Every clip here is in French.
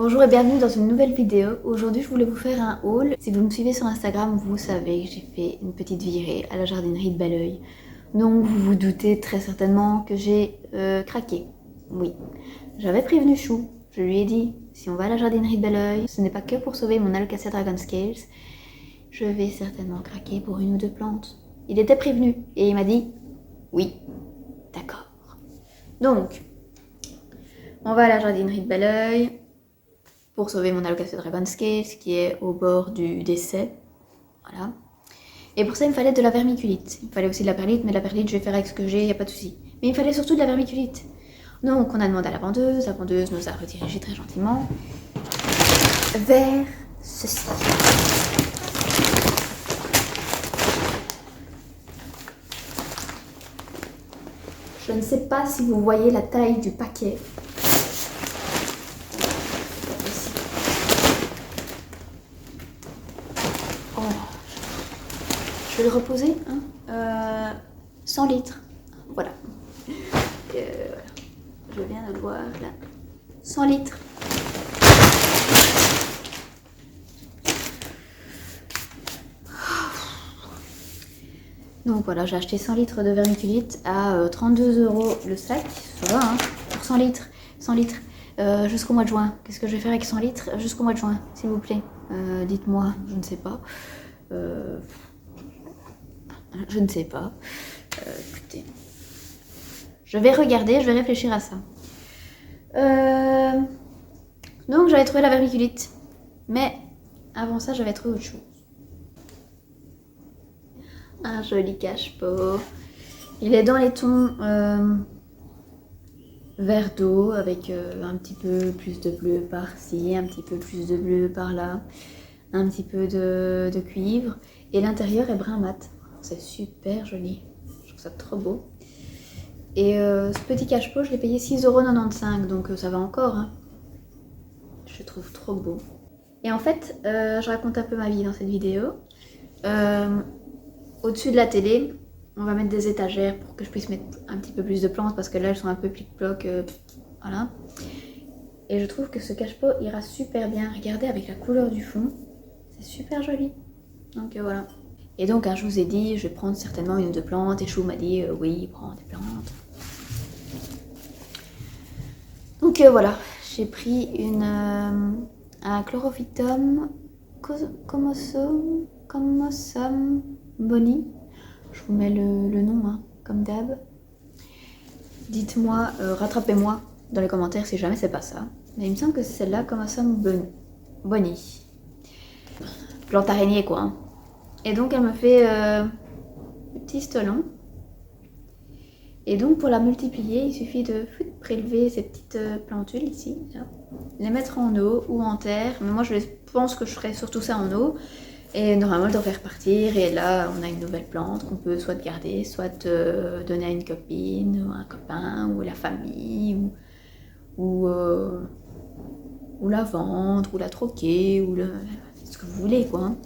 Bonjour et bienvenue dans une nouvelle vidéo. Aujourd'hui je voulais vous faire un haul. Si vous me suivez sur Instagram, vous savez que j'ai fait une petite virée à la jardinerie de Belleuil. Donc vous vous doutez très certainement que j'ai craqué. Oui, j'avais prévenu Chou. Je lui ai dit, si on va à la jardinerie de Belleuil, ce n'est pas que pour sauver mon Alocasia Dragon Scales. Je vais certainement craquer pour une ou deux plantes. Il était prévenu et il m'a dit, oui, d'accord. Donc, on va à la jardinerie de Belleuil pour sauver mon Alocasia Dragon Scales qui est au bord du décès. Voilà. Et pour ça, il me fallait de la vermiculite. Il me fallait aussi de la perlite, mais la perlite, je vais faire avec ce que j'ai, il n'y a pas de souci. Mais il me fallait surtout de la vermiculite. Donc, on a demandé à la vendeuse nous a redirigé très gentiment vers ceci. Je ne sais pas si vous voyez la taille du paquet. Oh. Je vais le reposer, hein. 100 litres. Voilà. Je viens de voir là. 100 litres. Donc voilà, j'ai acheté 100 litres de vermiculite à 32 € le sac. Ça va, hein, pour 100 litres. 100 litres jusqu'au mois de juin. Qu'est-ce que je vais faire avec 100 litres jusqu'au mois de juin, s'il vous plaît? Dites-moi, je ne sais pas. Je ne sais pas. Écoutez, je vais regarder, je vais réfléchir à ça. Donc j'avais trouvé la vermiculite. Mais avant ça, j'avais trouvé autre chose. Un joli cache-pot. Il est dans les tons vert d'eau avec un petit peu plus de bleu par-ci, un petit peu plus de bleu par-là, un petit peu de cuivre. Et l'intérieur est brun mat. C'est super joli. Je trouve ça trop beau. Et ce petit cache-pot, je l'ai payé 6,95 €, donc ça va encore. Hein. Je le trouve trop beau. Et en fait, je raconte un peu ma vie dans cette vidéo. Au-dessus de la télé, on va mettre des étagères pour que je puisse mettre un petit peu plus de plantes parce que là elles sont un peu plic-ploc, voilà. Et je trouve que ce cache-pot ira super bien. Regardez avec la couleur du fond, c'est super joli. Donc voilà. Et donc je vous ai dit, je vais prendre certainement une ou deux plantes et Chou m'a dit oui, prends des plantes. Donc voilà, j'ai pris un Chlorophytum Comosum Boni. Je vous mets le nom, hein, comme d'hab. Dites-moi, rattrapez-moi dans les commentaires si jamais c'est pas ça. Mais il me semble que c'est celle-là, Comosum Boni. Plante araignée, quoi. Hein. Et donc, elle me fait des petits stolons. Et donc, pour la multiplier, il suffit de prélever ces petites plantules ici, là, les mettre en eau ou en terre. Mais moi, je pense que je ferai surtout ça en eau. Et normalement, elle devrait repartir. Et là, on a une nouvelle plante qu'on peut soit garder, soit donner à une copine, ou un copain, ou la famille, ou la vendre, ou la troquer, ou ce que vous voulez, quoi. Hein.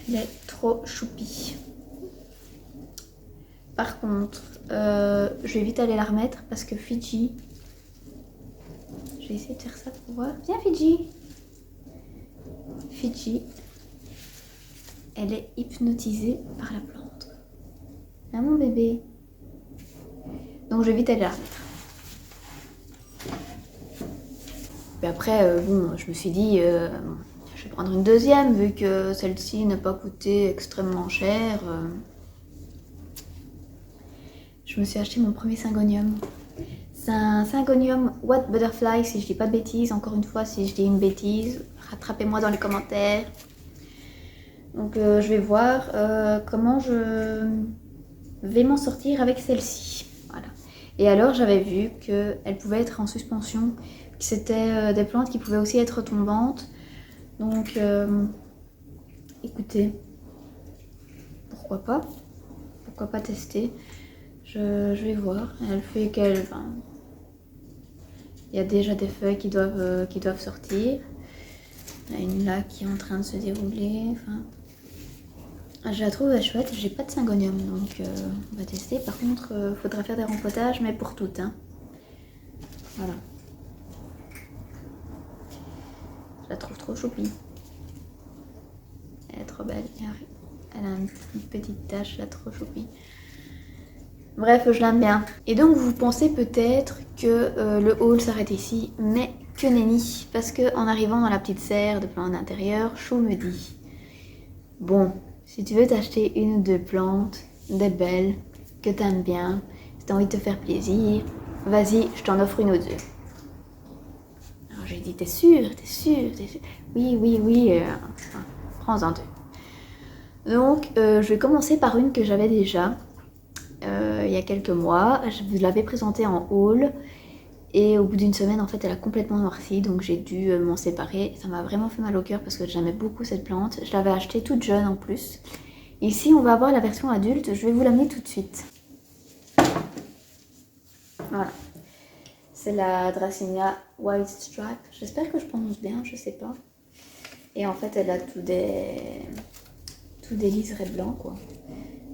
Elle est trop choupie. Par contre, je vais vite aller la remettre parce que Fidji... Je vais essayer de faire ça pour voir. Viens, Fidji! Fidji, elle est hypnotisée par la plante. Hein, mon bébé? Donc je vais vite aller la remettre. Puis après, bon, je me suis dit, je vais prendre une deuxième vu que celle-ci n'a pas coûté extrêmement cher. Je me suis acheté mon premier syngonium. C'est un syngonium White Butterfly, si je dis pas de bêtises. Encore une fois, si je dis une bêtise, rattrapez-moi dans les commentaires. Donc je vais voir comment je vais m'en sortir avec celle-ci. Voilà. Et alors j'avais vu qu'elle pouvait être en suspension, que c'était des plantes qui pouvaient aussi être tombantes. Donc écoutez, pourquoi pas tester. Je vais voir. Elle fait qu'elle... Enfin, il y a déjà des feuilles qui doivent sortir. Il y en a une là qui est en train de se dérouler. Enfin, je la trouve chouette. J'ai pas de syngonium, donc on va tester. Par contre, faudra faire des rempotages, mais pour toutes. Hein. Voilà. la trouve trop choupie. Elle est trop belle. Elle a une petite tache là, trop choupie. Bref, je l'aime bien. Et donc vous pensez peut-être que le haul s'arrête ici, mais que nenni. Parce que en arrivant dans la petite serre de plantes d'intérieur, Chou me dit: bon, si tu veux t'acheter une ou deux plantes, des belles, que t'aimes bien, si t'as envie de te faire plaisir, vas-y, je t'en offre une ou deux. Alors j'ai dit: t'es sûr, t'es sûr, t'es sûr? Oui, oui, oui, prends-en deux. Donc je vais commencer par une que j'avais déjà. Il y a quelques mois, je vous l'avais présentée en haul et au bout d'une semaine en fait elle a complètement noirci, donc j'ai dû m'en séparer. Ça m'a vraiment fait mal au cœur parce que j'aimais beaucoup cette plante. Je l'avais achetée toute jeune en plus. Ici on va avoir la version adulte, je vais vous l'amener tout de suite. Voilà, c'est la Dracaena White Stripe, j'espère que je prononce bien, je sais pas. Et en fait elle a tout des liserés blancs quoi.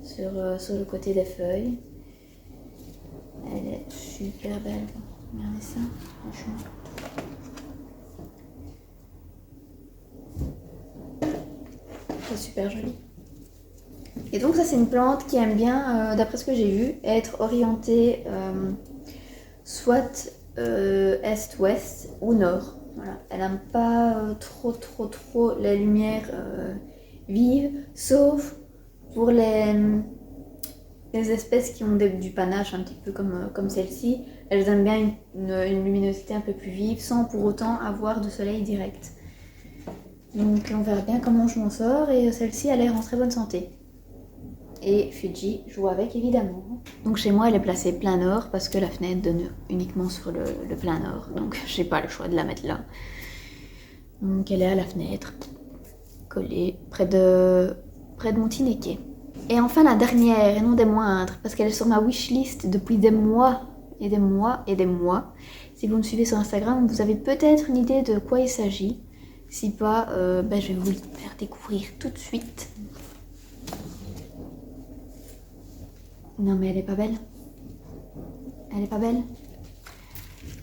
Sur le côté des feuilles. Elle est super belle. Regardez ça, franchement. C'est super joli. Et donc ça c'est une plante qui aime bien, d'après ce que j'ai vu, être orientée soit est-ouest ou nord. Voilà. Elle n'aime pas trop la lumière vive, sauf pour les espèces qui ont du panache un petit peu comme celle-ci. Elles aiment bien une luminosité un peu plus vive sans pour autant avoir de soleil direct. Donc on verra bien comment je m'en sors, et celle-ci a l'air en très bonne santé. Et Fuji joue avec évidemment. Donc chez moi elle est placée plein nord parce que la fenêtre donne uniquement sur le plein nord. Donc j'ai pas le choix de la mettre là. Donc elle est à la fenêtre, collée près de mon tinéquet. Et enfin la dernière, et non des moindres, parce qu'elle est sur ma wishlist depuis des mois et des mois et des mois. Si vous me suivez sur Instagram, vous avez peut-être une idée de quoi il s'agit. Si pas, je vais vous le faire découvrir tout de suite. Non mais elle est pas belle. Elle est pas belle.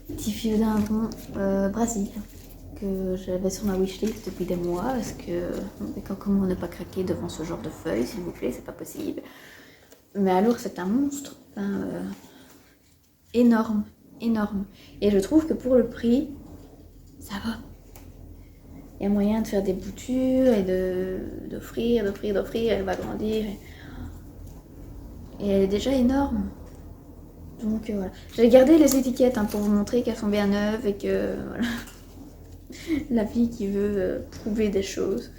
Petit philodendron Brésil, que j'avais sur ma wishlist depuis des mois, parce que comment ne pas craquer devant ce genre de feuilles, s'il vous plaît, c'est pas possible. Mais alors c'est un monstre, énorme, énorme. Et je trouve que pour le prix, ça va. Il y a moyen de faire des boutures et d'offrir, elle va grandir. Et elle est déjà énorme. Donc voilà. J'ai gardé les étiquettes pour vous montrer qu'elles sont bien neuves et que voilà. La fille qui veut prouver des choses.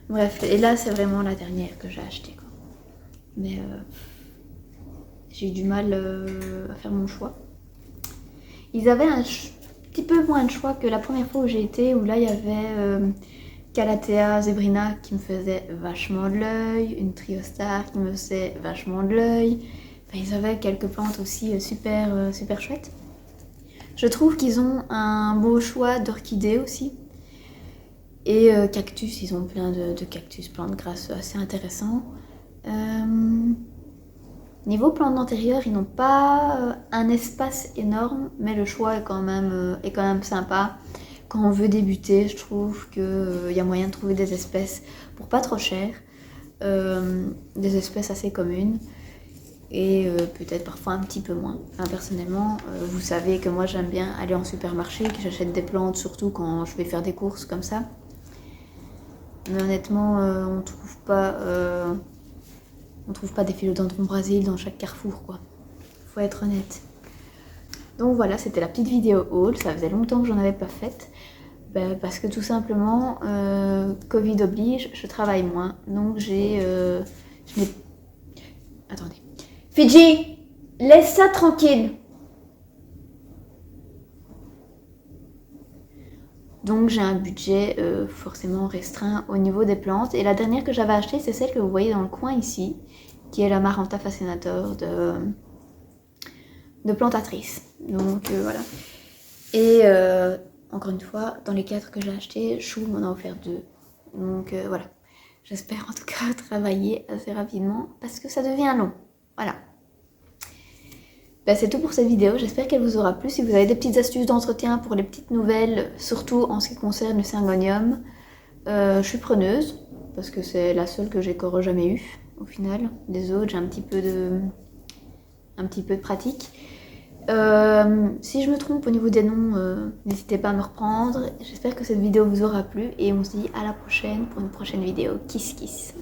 Bref, et là c'est vraiment la dernière que j'ai achetée quoi. Mais j'ai eu du mal à faire mon choix. Ils avaient un petit peu moins de choix que la première fois où j'ai été, où là il y avait Calathea zebrina qui me faisait vachement de l'œil, une Triostar qui me faisait vachement de l'œil. Enfin, ils avaient quelques plantes aussi super chouettes. Je trouve qu'ils ont un beau choix d'orchidées aussi. Et cactus, ils ont plein de cactus, plantes grasses assez intéressants. Niveau plantes d'intérieur, ils n'ont pas un espace énorme, mais le choix est quand même sympa. Quand on veut débuter, je trouve qu'il y a moyen de trouver des espèces pour pas trop cher, des espèces assez communes, et peut-être parfois un petit peu moins. Enfin, personnellement, vous savez que moi j'aime bien aller en supermarché, que j'achète des plantes surtout quand je vais faire des courses comme ça. Mais honnêtement, on trouve pas des philodendrons Brésil dans chaque carrefour quoi. Faut être honnête. Donc voilà, c'était la petite vidéo haul, ça faisait longtemps que j'en avais pas faite. Parce que tout simplement, Covid oblige, je travaille moins. Donc Attendez. Fidji, laisse ça tranquille. Donc j'ai un budget forcément restreint au niveau des plantes. Et la dernière que j'avais achetée, c'est celle que vous voyez dans le coin ici, qui est la Maranta fascinator de Plantatrice. Donc voilà. Et encore une fois, dans les 4 que j'ai achetés, Chou m'en a offert 2. Donc voilà. J'espère en tout cas travailler assez rapidement parce que ça devient long. Voilà. Bah, c'est tout pour cette vidéo, j'espère qu'elle vous aura plu. Si vous avez des petites astuces d'entretien pour les petites nouvelles, surtout en ce qui concerne le syngonium, je suis preneuse, parce que c'est la seule que j'ai encore jamais eue, au final. Des autres, j'ai un petit peu de pratique. Si je me trompe au niveau des noms, n'hésitez pas à me reprendre. J'espère que cette vidéo vous aura plu et on se dit à la prochaine pour une prochaine vidéo. Kiss kiss.